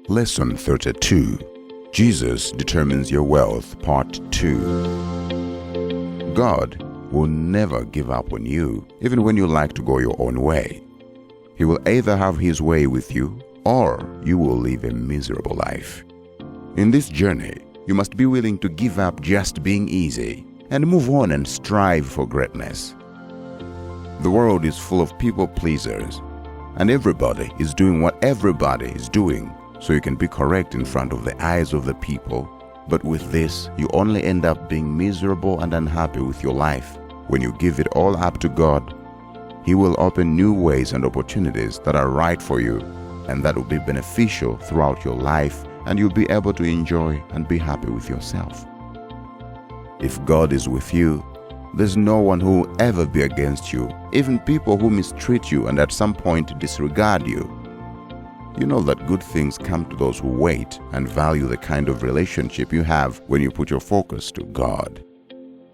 Lesson 32. Jesus Determines Your Wealth, Part 2. God will never give up on you, even when you like to go your own way. He will either have His way with you, or you will live a miserable life. In this journey, you must be willing to give up just being easy and move on and strive for greatness. The world is full of people pleasers, and everybody is doing what everybody is doing, so you can be correct in front of the eyes of the people. But with this, you only end up being miserable and unhappy with your life. When you give it all up to God, He will open new ways and opportunities that are right for you, and that will be beneficial throughout your life, and you'll be able to enjoy and be happy with yourself. If God is with you, there's no one who will ever be against you, even people who mistreat you and at some point disregard you. You know that good things come to those who wait and value the kind of relationship you have when you put your focus to God.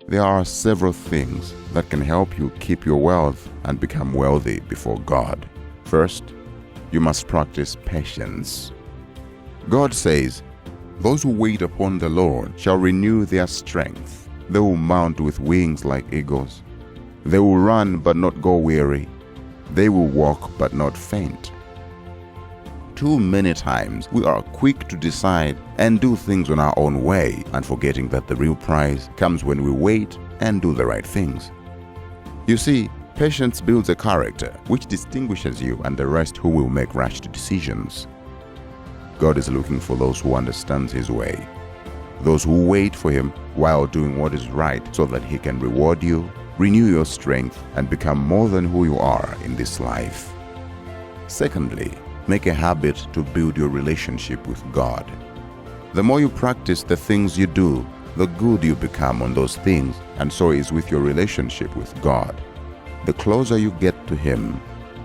There are several things that can help you keep your wealth and become wealthy before God. First, you must practice patience. God says, "Those who wait upon the Lord shall renew their strength. They will mount with wings like eagles. They will run but not go weary. They will walk but not faint." Too many times we are quick to decide and do things on our own way, and forgetting that the real prize comes when we wait and do the right things. You see, patience builds a character which distinguishes you and the rest who will make rash decisions. God is looking for those who understand His way, those who wait for Him while doing what is right, so that He can reward you, renew your strength, and become more than who you are in this life. Secondly, make a habit to build your relationship with God. The more you practice the things you do, the good you become on those things, and so is with your relationship with God. The closer you get to Him,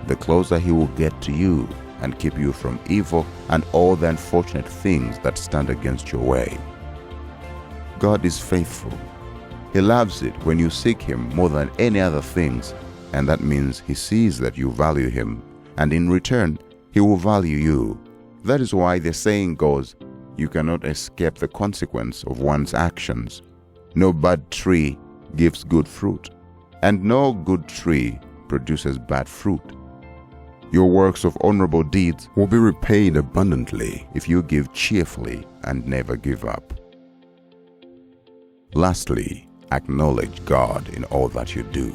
the closer He will get to you and keep you from evil and all the unfortunate things that stand against your way. God is faithful. He loves it when you seek Him more than any other things, and that means He sees that you value Him, and in return, He will value you. That is why the saying goes, you cannot escape the consequence of one's actions. No bad tree gives good fruit, and no good tree produces bad fruit. Your works of honorable deeds will be repaid abundantly if you give cheerfully and never give up. Lastly, acknowledge God in all that you do.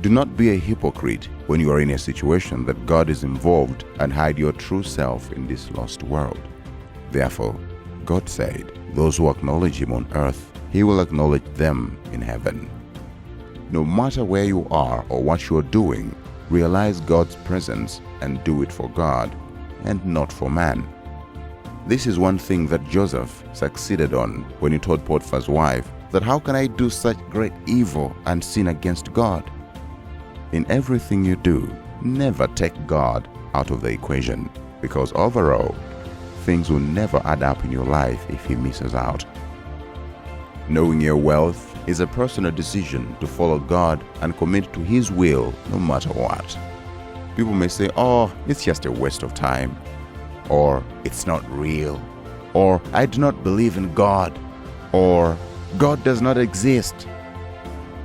Do not be a hypocrite when you are in a situation that God is involved and hide your true self in this lost world. Therefore, God said, those who acknowledge Him on earth, He will acknowledge them in heaven. No matter where you are or what you are doing, realize God's presence and do it for God and not for man. This is one thing that Joseph succeeded on when he told Potiphar's wife that how can I do such great evil and sin against God? In everything you do, never take God out of the equation, because overall, things will never add up in your life if He misses out. Knowing your wealth is a personal decision to follow God and commit to His will no matter what. People may say, "Oh, it's just a waste of time," or "it's not real," or "I do not believe in God," or "God does not exist."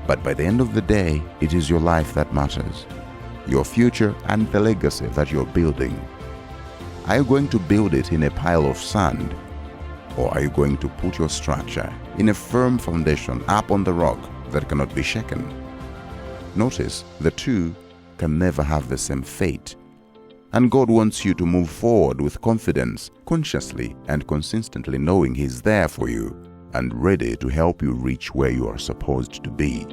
But by the end of the day, it is your life that matters, your future and the legacy that you're building. Are you going to build it in a pile of sand, or are you going to put your structure in a firm foundation up on the rock that cannot be shaken? Notice, the two can never have the same fate. And God wants you to move forward with confidence, consciously and consistently knowing He's there for you and ready to help you reach where you are supposed to be.